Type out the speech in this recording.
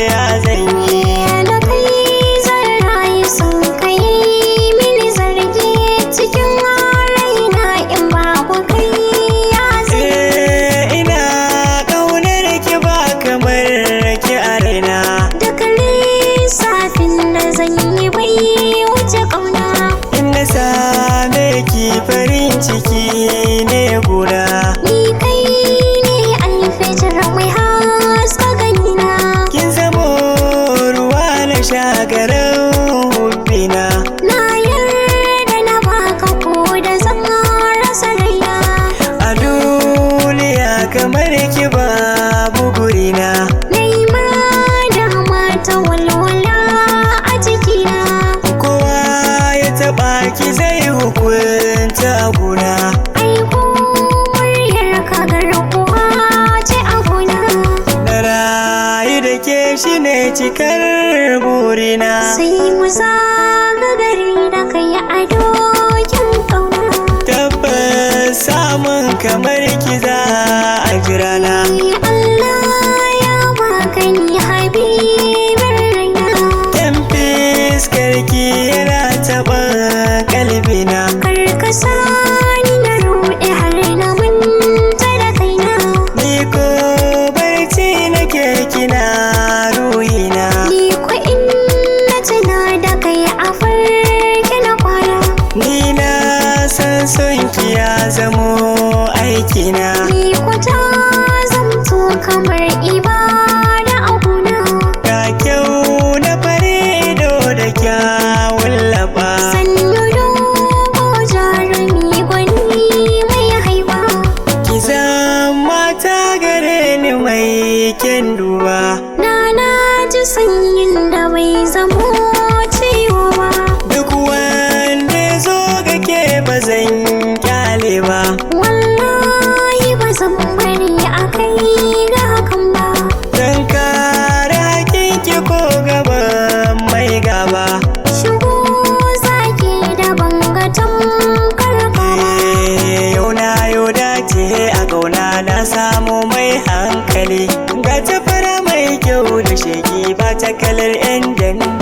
ya zanyi. Da kai zan rayu sun kai mini zargi cikin raina in babu kai ya zanyi. Ina ƙaunar ki ba kamar ki a raina. Duk lissafin da zan yi bai wuce ƙauna. In na same ki farin ciki ne guna. Ni kai ne alfitar mai haska ganina. Kin zamo ruwa na shagarar hubbina. Na yarda na baka ko da zan rasa raina. A duniya kamar ki babu gurina. Naima da mata walwala a jikina. Kowa ya taɓa ki zai hukunta guna. Aiko muryar ka garkuwa ce a gona. Na rayu da ke shi ne cikar burina. Sai mu zaga gari da kai a dokin ƙauna. Tabbas samun kamar ki za a jirana. Allah ya baka ni habibin raina. Yan fiskar ki yana taɓa kalbina. Kar ka sani na ruɗe har na manta da kaina. Ni ko barci nake kina ruhina. Ni ko in na tuna da kai a farke na kwana. Ni na san son ki ya zamo aikina. Ni ko ta zamto kamar ibada a gona. Ga kyau na fari ido da kyawun laba. Sannu dogo jarumi gwani mai haiba. Ki zama ta gare ni mai kyan duba. Na ji sanyin da bai zamo ciwo ba. Duk wanda ya zo ga ke ba zan kyale ba. Wallahi ba zan bari a kai ga hakan ba. Zan kare hakinki ko gaban mai gaba. Shigo zaki da bangatan karkara. Yau na yau dace a ƙauna na samu mai hankali. Ga ta fara mai kyau da sheki ba ta kalar 'yan danna.